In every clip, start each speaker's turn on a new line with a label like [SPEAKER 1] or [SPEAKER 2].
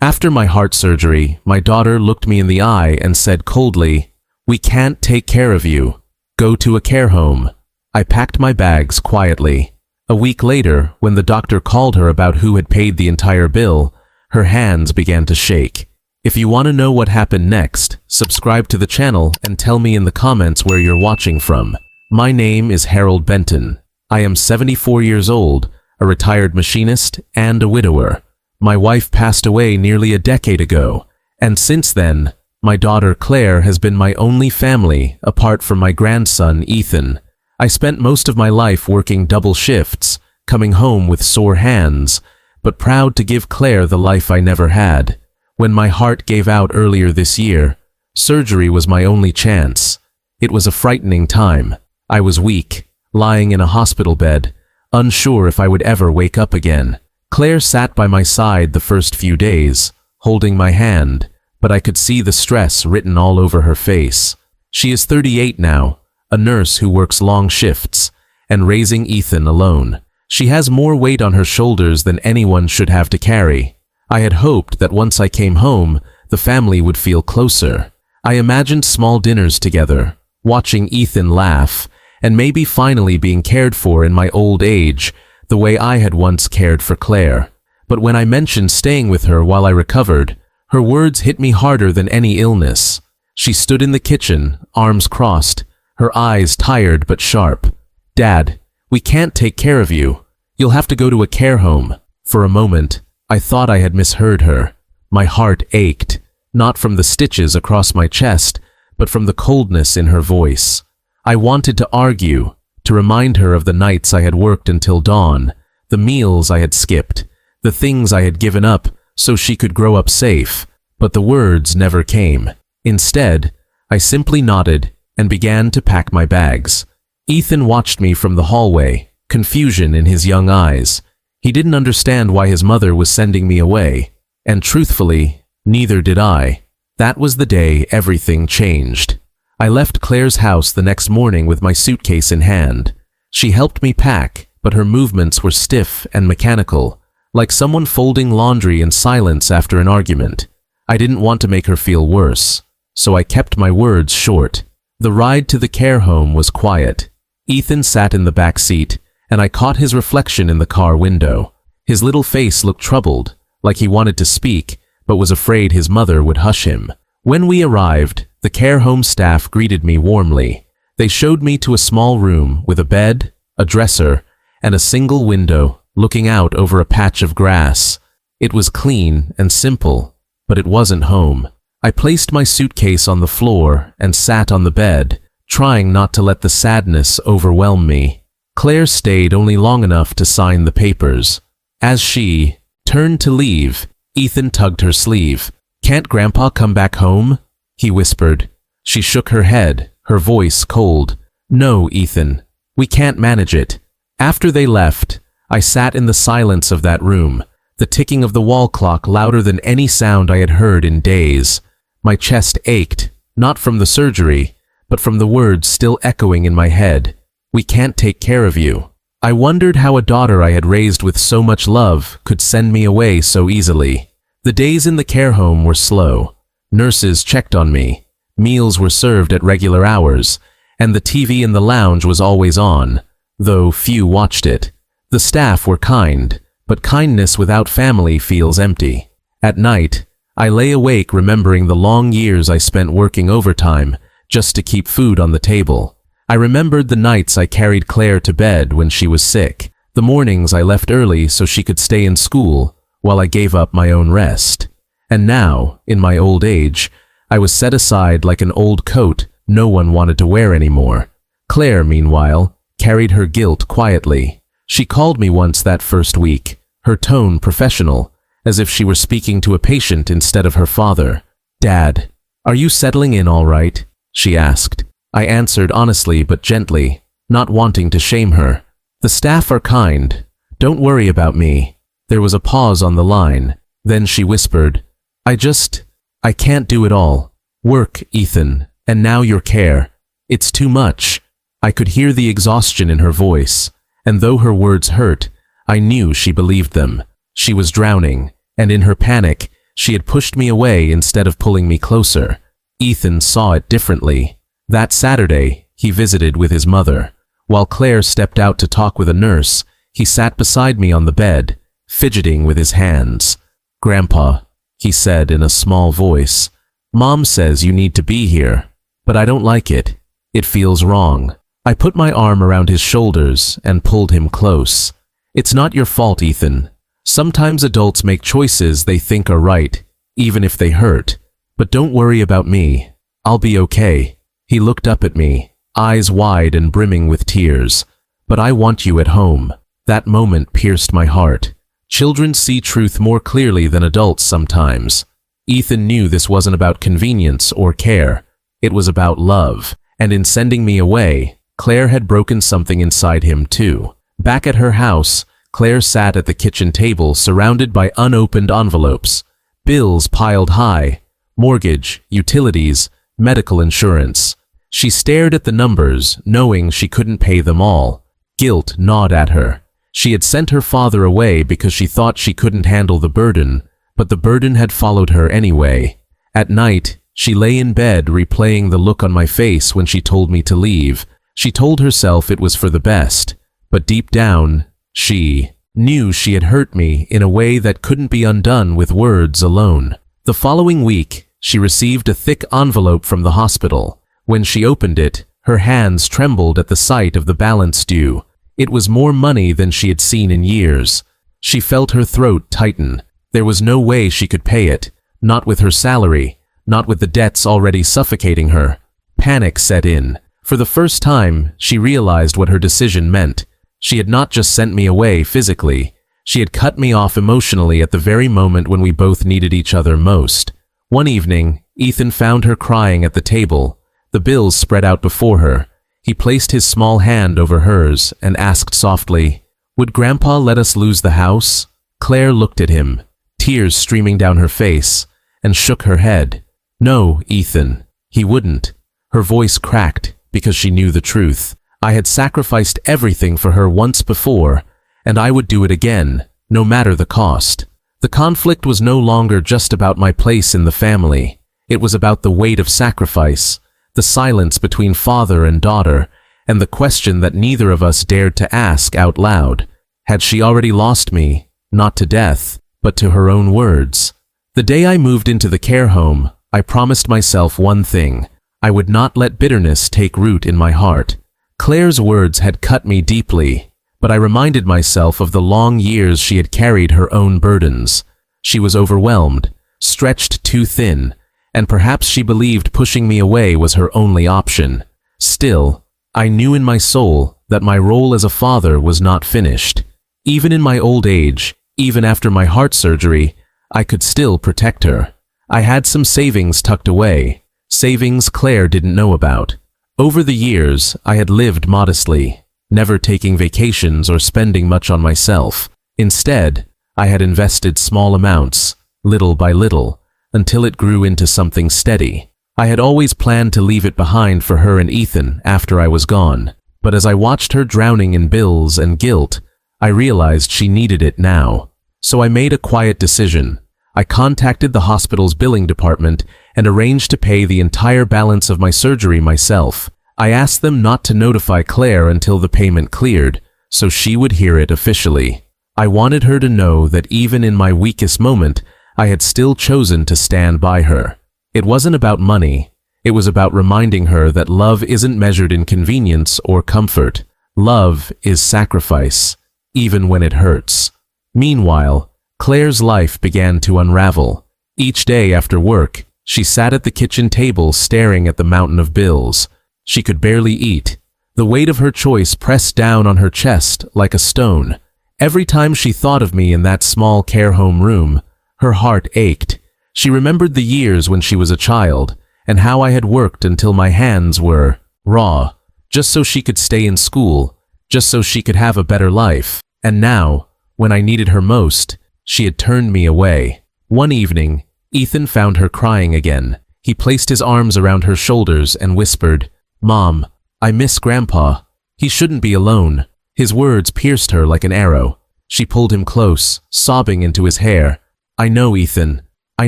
[SPEAKER 1] After my heart surgery, my daughter looked me in the eye and said coldly, "We can't take care of you. Go to a care home." I packed my bags quietly. A week later, when the doctor called her about who had paid the entire bill, her hands began to shake. If you want to know what happened next, subscribe to the channel and tell me in the comments where you're watching from. My name is Harold Benton. I am 74 years old, a retired machinist, and a widower. My wife passed away nearly a decade ago, and since then, my daughter Claire has been my only family apart from my grandson Ethan. I spent most of my life working double shifts, coming home with sore hands, but proud to give Claire the life I never had. When my heart gave out earlier this year, surgery was my only chance. It was a frightening time. I was weak, lying in a hospital bed, unsure if I would ever wake up again. Claire sat by my side the first few days, holding my hand, but I could see the stress written all over her face. She is 38 now, a nurse who works long shifts, and raising Ethan alone. She has more weight on her shoulders than anyone should have to carry. I had hoped that once I came home, the family would feel closer. I imagined small dinners together, watching Ethan laugh, and maybe finally being cared for in my old age, the way I had once cared for Claire. But when I mentioned staying with her while I recovered, her words hit me harder than any illness. She stood in the kitchen, arms crossed, her eyes tired but sharp. "Dad, we can't take care of you. You'll have to go to a care home." For a moment, I thought I had misheard her. My heart ached, not from the stitches across my chest, but from the coldness in her voice. I wanted to argue, to remind her of the nights I had worked until dawn, the meals I had skipped, the things I had given up so she could grow up safe, but the words never came. Instead, I simply nodded and began to pack my bags. Ethan watched me from the hallway, confusion in his young eyes. He didn't understand why his mother was sending me away, and truthfully, neither did I. That was the day everything changed. I left Claire's house the next morning with my suitcase in hand. She helped me pack, but her movements were stiff and mechanical, like someone folding laundry in silence after an argument. I didn't want to make her feel worse, so I kept my words short. The ride to the care home was quiet. Ethan sat in the back seat, and I caught his reflection in the car window. His little face looked troubled, like he wanted to speak, but was afraid his mother would hush him. When we arrived, the care home staff greeted me warmly. They showed me to a small room with a bed, a dresser, and a single window looking out over a patch of grass. It was clean and simple, but it wasn't home. I placed my suitcase on the floor and sat on the bed, trying not to let the sadness overwhelm me. Claire stayed only long enough to sign the papers. As she turned to leave, Ethan tugged her sleeve. "Can't Grandpa come back home?" he whispered. She shook her head, her voice cold. "No, Ethan, we can't manage it." After they left, I sat in the silence of that room, the ticking of the wall clock louder than any sound I had heard in days. My chest ached, not from the surgery, but from the words still echoing in my head. "We can't take care of you." I wondered how a daughter I had raised with so much love could send me away so easily. The days in the care home were slow. Nurses checked on me, meals were served at regular hours, and the TV in the lounge was always on, though few watched it. The staff were kind, but kindness without family feels empty. At night, I lay awake remembering the long years I spent working overtime just to keep food on the table. I remembered the nights I carried Claire to bed when she was sick, the mornings I left early so she could stay in school while I gave up my own rest. And now, in my old age, I was set aside like an old coat no one wanted to wear anymore. Claire, meanwhile, carried her guilt quietly. She called me once that first week, her tone professional, as if she were speaking to a patient instead of her father. "Dad, are you settling in all right?" she asked. I answered honestly but gently, not wanting to shame her. "The staff are kind. Don't worry about me." There was a pause on the line. Then she whispered, I can't do it all. Work, Ethan, and now your care. It's too much." I could hear the exhaustion in her voice, and though her words hurt, I knew she believed them. She was drowning, and in her panic, She had pushed me away instead of pulling me closer. Ethan saw it differently. That Saturday, he visited with his mother. While Claire stepped out to talk with a nurse, he sat beside me on the bed, fidgeting with his hands. "Grandpa," he said in a small voice, "Mom says you need to be here, but I don't like it. It feels wrong." I put my arm around his shoulders and pulled him close. "It's not your fault, Ethan. Sometimes adults make choices they think are right, even if they hurt. But don't worry about me. I'll be okay." He looked up at me, eyes wide and brimming with tears. "But I want you at home." That moment pierced my heart. Children see truth more clearly than adults sometimes. Ethan knew this wasn't about convenience or care. It was about love. And in sending me away, Claire had broken something inside him too. Back at her house, Claire sat at the kitchen table surrounded by unopened envelopes. Bills piled high. Mortgage, utilities, medical insurance. She stared at the numbers, knowing she couldn't pay them all. Guilt gnawed at her. She had sent her father away because she thought she couldn't handle the burden, but the burden had followed her anyway. At night, she lay in bed replaying the look on my face when she told me to leave. She told herself it was for the best, but deep down, she knew she had hurt me in a way that couldn't be undone with words alone. The following week, she received a thick envelope from the hospital. When she opened it, her hands trembled at the sight of the balance due. It was more money than she had seen in years. She felt her throat tighten. There was no way she could pay it, not with her salary, not with the debts already suffocating her. Panic set in. For the first time, she realized what her decision meant. She had not just sent me away physically. She had cut me off emotionally at the very moment when we both needed each other most. One evening, Ethan found her crying at the table, the bills spread out before her. He placed his small hand over hers and asked softly, "Would Grandpa let us lose the house?" Claire looked at him, tears streaming down her face, and shook her head. "No, Ethan, he wouldn't." Her voice cracked because she knew the truth. I had sacrificed everything for her once before, and I would do it again, no matter the cost. The conflict was no longer just about my place in the family. It was about the weight of sacrifice, the silence between father and daughter, and the question that neither of us dared to ask out loud. Had she already lost me, not to death, but to her own words? The day I moved into the care home, I promised myself one thing. I would not let bitterness take root in my heart. Claire's words had cut me deeply, but I reminded myself of the long years she had carried her own burdens. She was overwhelmed, stretched too thin, and perhaps she believed pushing me away was her only option. Still, I knew in my soul that my role as a father was not finished. Even in my old age, even after my heart surgery, I could still protect her. I had some savings tucked away, savings Claire didn't know about. Over the years, I had lived modestly, never taking vacations or spending much on myself. Instead, I had invested small amounts, little by little, until it grew into something steady. I had always planned to leave it behind for her and Ethan after I was gone, but as I watched her drowning in bills and guilt, I realized she needed it now. So I made a quiet decision. I contacted the hospital's billing department and arranged to pay the entire balance of my surgery myself. I asked them not to notify Claire until the payment cleared, so she would hear it officially. I wanted her to know that even in my weakest moment, I had still chosen to stand by her. It wasn't about money. It was about reminding her that love isn't measured in convenience or comfort. Love is sacrifice, even when it hurts. Meanwhile, Claire's life began to unravel. Each day after work, she sat at the kitchen table staring at the mountain of bills. She could barely eat. The weight of her choice pressed down on her chest like a stone. Every time she thought of me in that small care home room, her heart ached. She remembered the years when she was a child, and how I had worked until my hands were raw, just so she could stay in school, just so she could have a better life. And now, when I needed her most, she had turned me away. One evening, Ethan found her crying again. He placed his arms around her shoulders and whispered, "Mom, I miss Grandpa. He shouldn't be alone." His words pierced her like an arrow. She pulled him close, sobbing into his hair. "I know, Ethan. I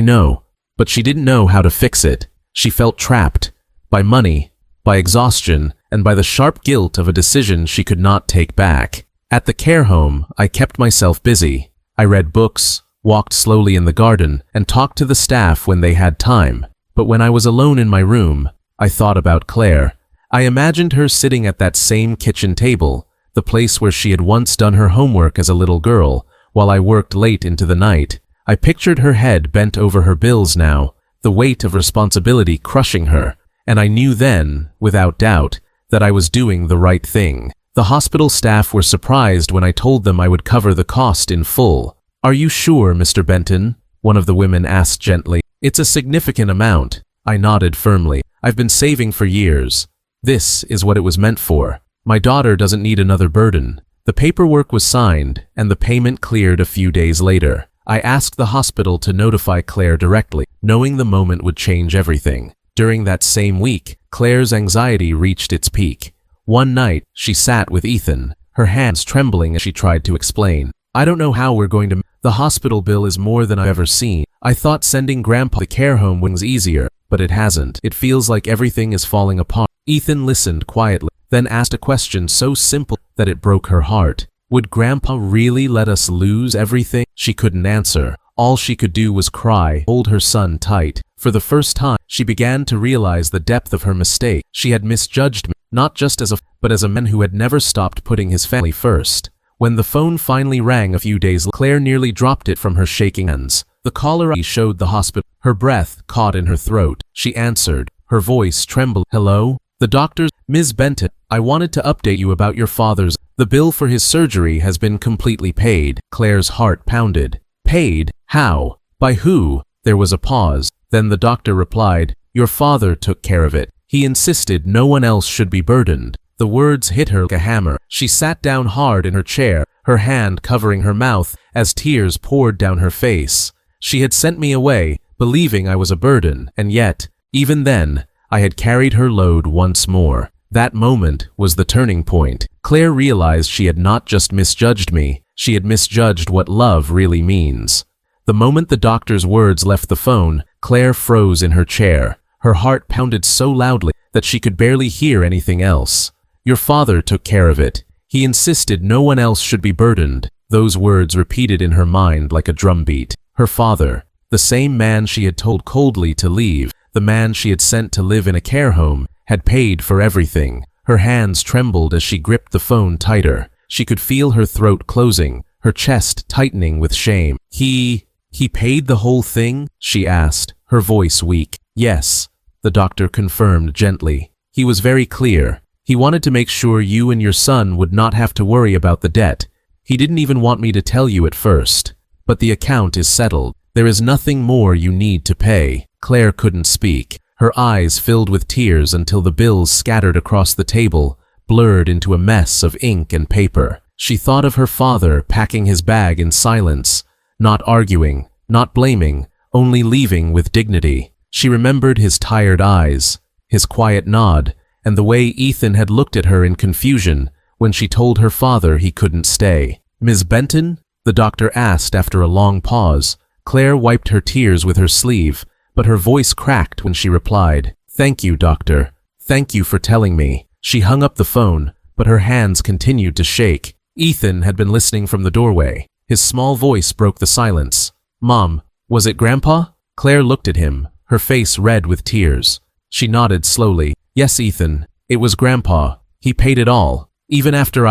[SPEAKER 1] know. But she didn't know how to fix it. She felt trapped. By money, by exhaustion, and by the sharp guilt of a decision she could not take back. At the care home, I kept myself busy. I read books, walked slowly in the garden, and talked to the staff when they had time. But when I was alone in my room, I thought about Claire. I imagined her sitting at that same kitchen table, the place where she had once done her homework as a little girl, while I worked late into the night. I pictured her head bent over her bills now, the weight of responsibility crushing her, and I knew then, without doubt, that I was doing the right thing. The hospital staff were surprised when I told them I would cover the cost in full. "Are you sure, Mr. Benton?" one of the women asked gently. "It's a significant amount." I nodded firmly. "I've been saving for years. This is what it was meant for. My daughter doesn't need another burden." The paperwork was signed, and the payment cleared a few days later. I asked the hospital to notify Claire directly, knowing the moment would change everything. During that same week, Claire's anxiety reached its peak. One night, she sat with Ethan, her hands trembling as she tried to explain. "I don't know how we're going to. The hospital bill is more than I've ever seen. I thought sending Grandpa to the care home was easier, but it hasn't. It feels like everything is falling apart." Ethan listened quietly, then asked a question so simple that it broke her heart. Would Grandpa really let us lose everything? She couldn't answer. All she could do was cry, hold her son tight. For the first time, she began to realize the depth of her mistake. She had misjudged me, not just but as a man who had never stopped putting his family first. When the phone finally rang a few days later, Claire nearly dropped it from her shaking hands. The caller showed the hospital. Her breath caught in her throat. She answered, her voice trembled. "Hello? The doctors? Ms. Benton, I wanted to update you about your father's. The bill for his surgery has been completely paid." Claire's heart pounded. "Paid? How? By who?" There was a pause. Then the doctor replied, "Your father took care of it. He insisted no one else should be burdened." The words hit her like a hammer. She sat down hard in her chair, her hand covering her mouth as tears poured down her face. She had sent me away, believing I was a burden, and yet, even then, I had carried her load once more. That moment was the turning point. Claire realized she had not just misjudged me, she had misjudged what love really means. The moment the doctor's words left the phone, Claire froze in her chair. Her heart pounded so loudly that she could barely hear anything else. "Your father took care of it. He insisted no one else should be burdened." Those words repeated in her mind like a drumbeat. Her father, the same man she had told coldly to leave, the man she had sent to live in a care home, had paid for everything. Her hands trembled as she gripped the phone tighter. She could feel her throat closing, her chest tightening with shame. He paid the whole thing?" she asked, her voice weak. "Yes," the doctor confirmed gently. "He was very clear. He wanted to make sure you and your son would not have to worry about the debt. He didn't even want me to tell you at first. But the account is settled. There is nothing more you need to pay." Claire couldn't speak. Her eyes filled with tears until the bills scattered across the table, blurred into a mess of ink and paper. She thought of her father packing his bag in silence, not arguing, not blaming, only leaving with dignity. She remembered his tired eyes, his quiet nod, and the way Ethan had looked at her in confusion when she told her father he couldn't stay. "Ms. Benton?" the doctor asked after a long pause. Claire wiped her tears with her sleeve, but her voice cracked when she replied, "Thank you, doctor. Thank you for telling me." She hung up the phone, but her hands continued to shake. Ethan had been listening from the doorway. His small voice broke the silence. "Mom, was it Grandpa?" Claire looked at him, her face red with tears. She nodded slowly. "Yes, Ethan, it was Grandpa. He paid it all. Even after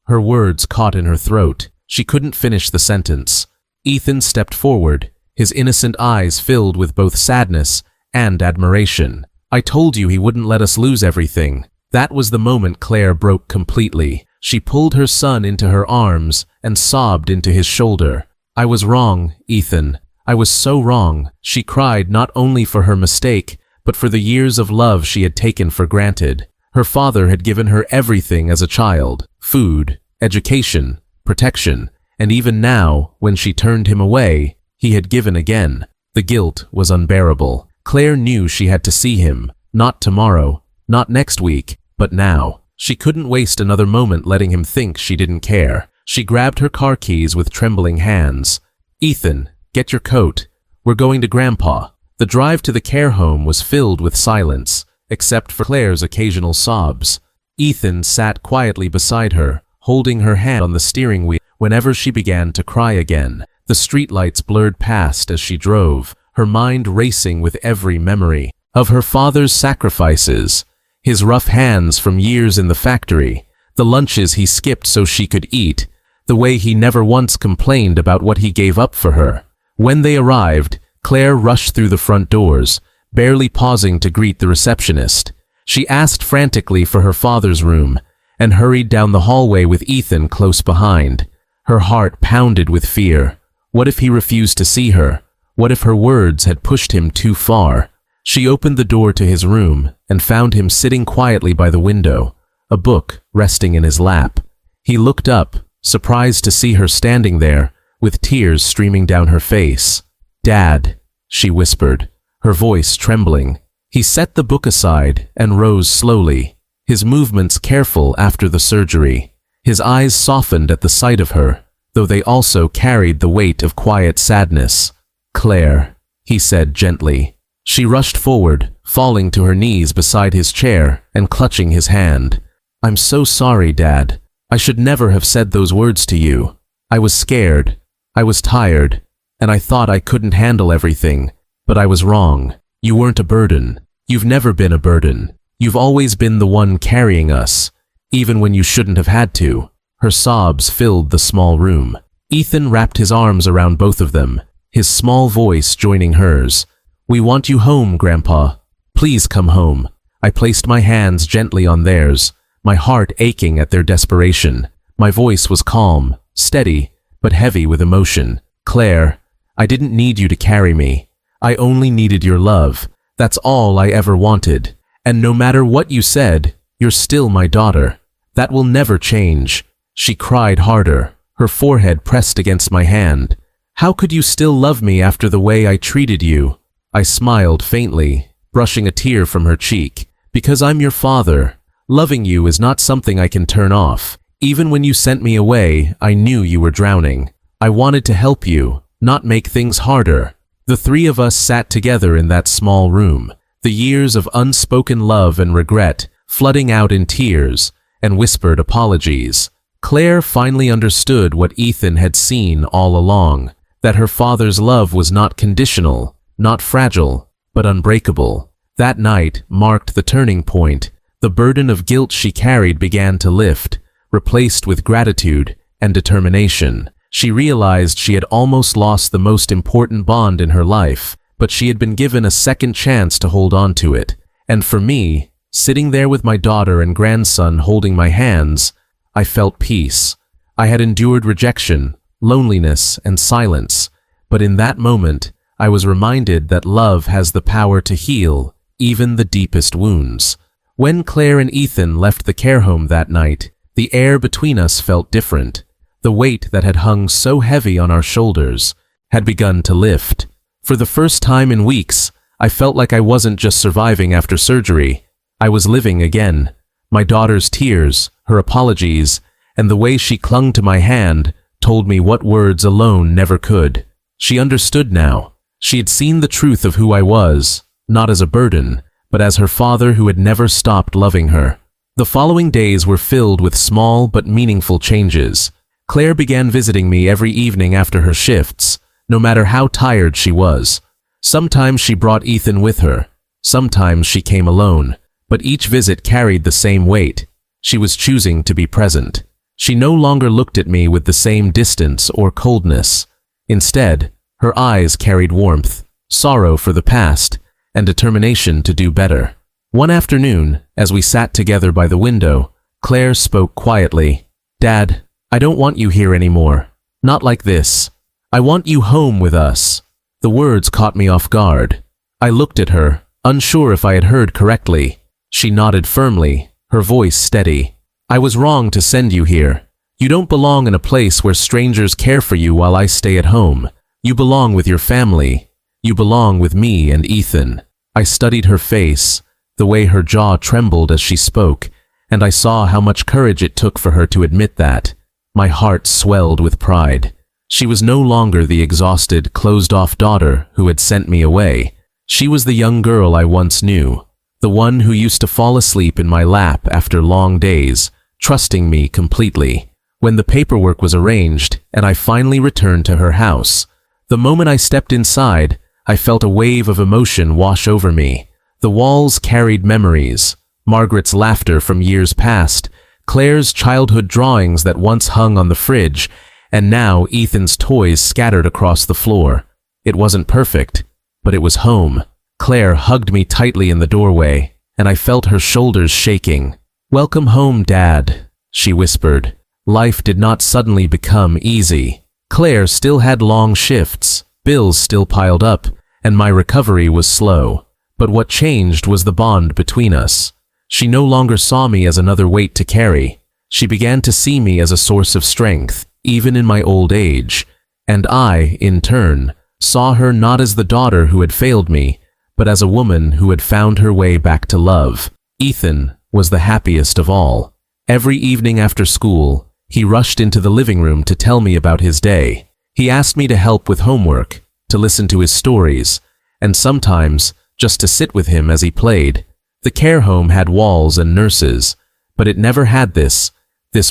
[SPEAKER 1] Her words caught in her throat. She couldn't finish the sentence. Ethan stepped forward, his innocent eyes filled with both sadness and admiration. "I told you he wouldn't let us lose everything." That was the moment Claire broke completely. She pulled her son into her arms and sobbed into his shoulder. "I was wrong, Ethan. I was so wrong." She cried not only for her mistake, but for the years of love she had taken for granted. Her father had given her everything as a child: food, education, protection, and even now, when she turned him away, he had given again. The guilt was unbearable. Claire knew she had to see him, not tomorrow, not next week, but now. She couldn't waste another moment letting him think she didn't care. She grabbed her car keys with trembling hands. "Ethan, get your coat. We're going to Grandpa. The drive to the care home was filled with silence, except for Claire's occasional sobs. Ethan sat quietly beside her, holding her hand on the steering wheel whenever she began to cry again. The streetlights blurred past as she drove, her mind racing with every memory of her father's sacrifices, his rough hands from years in the factory, the lunches he skipped so she could eat, the way he never once complained about what he gave up for her. When they arrived, Claire rushed through the front doors, barely pausing to greet the receptionist. She asked frantically for her father's room and hurried down the hallway with Ethan close behind. Her heart pounded with fear. What if he refused to see her? What if her words had pushed him too far? She opened the door to his room and found him sitting quietly by the window, a book resting in his lap. He looked up, surprised to see her standing there, with tears streaming down her face. "Dad," she whispered, her voice trembling. He set the book aside and rose slowly, his movements careful after the surgery. His eyes softened at the sight of her, though they also carried the weight of quiet sadness. "Claire," he said gently. She rushed forward, falling to her knees beside his chair and clutching his hand. "I'm so sorry, Dad. I should never have said those words to you. I was scared. I was tired, and I thought I couldn't handle everything, but I was wrong. You weren't a burden. You've never been a burden. You've always been the one carrying us, even when you shouldn't have had to." Her sobs filled the small room. Ethan wrapped his arms around both of them, his small voice joining hers. "We want you home, Grandpa. Please come home." I placed my hands gently on theirs, my heart aching at their desperation. My voice was calm, steady, but heavy with emotion. "Claire, I didn't need you to carry me. I only needed your love. That's all I ever wanted. And no matter what you said, you're still my daughter. That will never change." She cried harder, her forehead pressed against my hand. "How could you still love me after the way I treated you?" I smiled faintly, brushing a tear from her cheek. "Because I'm your father. Loving you is not something I can turn off. Even when you sent me away, I knew you were drowning. I wanted to help you, not make things harder." The three of us sat together in that small room, the years of unspoken love and regret flooding out in tears and whispered apologies. Claire finally understood what Ethan had seen all along, that her father's love was not conditional, not fragile, but unbreakable. That night marked the turning point. The burden of guilt she carried began to lift, replaced with gratitude and determination. She realized she had almost lost the most important bond in her life, but she had been given a second chance to hold on to it. And for me, sitting there with my daughter and grandson holding my hands, I felt peace. I had endured rejection, loneliness, and silence, but in that moment, I was reminded that love has the power to heal even the deepest wounds. When Claire and Ethan left the care home that night, the air between us felt different. The weight that had hung so heavy on our shoulders had begun to lift. For the first time in weeks, I felt like I wasn't just surviving after surgery. I was living again. My daughter's tears, her apologies, and the way she clung to my hand told me what words alone never could. She understood now. She had seen the truth of who I was, not as a burden, but as her father who had never stopped loving her. The following days were filled with small but meaningful changes. Claire began visiting me every evening after her shifts, no matter how tired she was. Sometimes she brought Ethan with her. Sometimes she came alone, but each visit carried the same weight. She was choosing to be present. She no longer looked at me with the same distance or coldness. Instead, her eyes carried warmth, sorrow for the past, and determination to do better. One afternoon, as we sat together by the window, Claire spoke quietly. "Dad, I don't want you here anymore. Not like this. I want you home with us." The words caught me off guard. I looked at her, unsure if I had heard correctly. She nodded firmly, her voice steady. "I was wrong to send you here. You don't belong in a place where strangers care for you while I stay at home. You belong with your family. You belong with me and Ethan." I studied her face, the way her jaw trembled as she spoke, and I saw how much courage it took for her to admit that. My heart swelled with pride. She was no longer the exhausted, closed-off daughter who had sent me away. She was the young girl I once knew, the one who used to fall asleep in my lap after long days, trusting me completely. When the paperwork was arranged and I finally returned to her house, the moment I stepped inside, I felt a wave of emotion wash over me. The walls carried memories, Margaret's laughter from years past, Claire's childhood drawings that once hung on the fridge, and now Ethan's toys scattered across the floor. It wasn't perfect, but it was home. Claire hugged me tightly in the doorway, and I felt her shoulders shaking. "Welcome home, Dad," she whispered. Life did not suddenly become easy. Claire still had long shifts, bills still piled up, and my recovery was slow. But what changed was the bond between us. She no longer saw me as another weight to carry. She began to see me as a source of strength, even in my old age. And I, in turn, saw her not as the daughter who had failed me, but as a woman who had found her way back to love. Ethan was the happiest of all. Every evening after school, he rushed into the living room to tell me about his day. He asked me to help with homework, to listen to his stories, and sometimes just to sit with him as he played. The care home had walls and nurses, but it never had this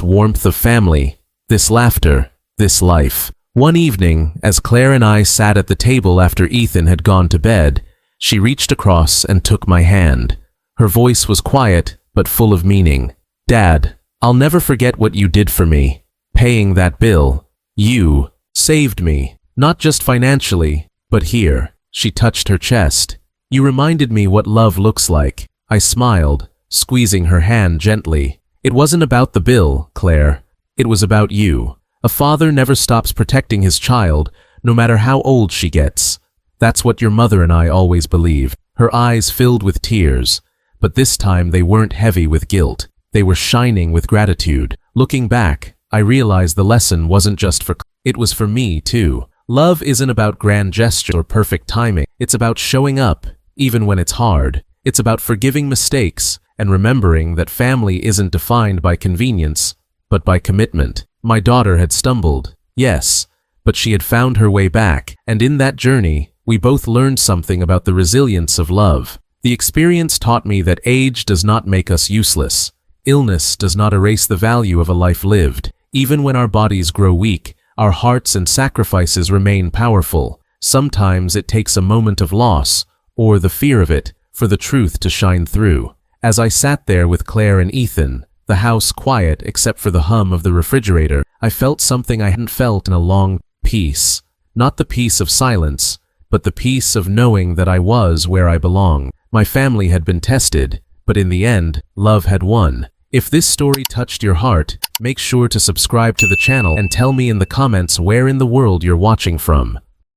[SPEAKER 1] warmth of family, this laughter, this life. One evening, as Claire and I sat at the table after Ethan had gone to bed, she reached across and took my hand. Her voice was quiet, but full of meaning. "Dad, I'll never forget what you did for me. Paying that bill. You saved me, not just financially, but here." She touched her chest. "You reminded me what love looks like." I smiled, squeezing her hand gently. "It wasn't about the bill, Claire. It was about you. A father never stops protecting his child, no matter how old she gets. That's what your mother and I always believed." Her eyes filled with tears, but this time they weren't heavy with guilt. They were shining with gratitude. Looking back, I realized the lesson wasn't just for Claire. It was for me, too. Love isn't about grand gestures or perfect timing. It's about showing up, even when it's hard. It's about forgiving mistakes and remembering that family isn't defined by convenience, but by commitment. My daughter had stumbled, yes, but she had found her way back, and in that journey, we both learned something about the resilience of love. The experience taught me that age does not make us useless. Illness does not erase the value of a life lived. Even when our bodies grow weak, our hearts and sacrifices remain powerful. Sometimes it takes a moment of loss, or the fear of it, for the truth to shine through. As I sat there with Claire and Ethan, the house quiet except for the hum of the refrigerator, I felt something I hadn't felt in a long peace. Not the peace of silence, but the peace of knowing that I was where I belonged. My family had been tested, but in the end, love had won. If this story touched your heart, make sure to subscribe to the channel and tell me in the comments where in the world you're watching from.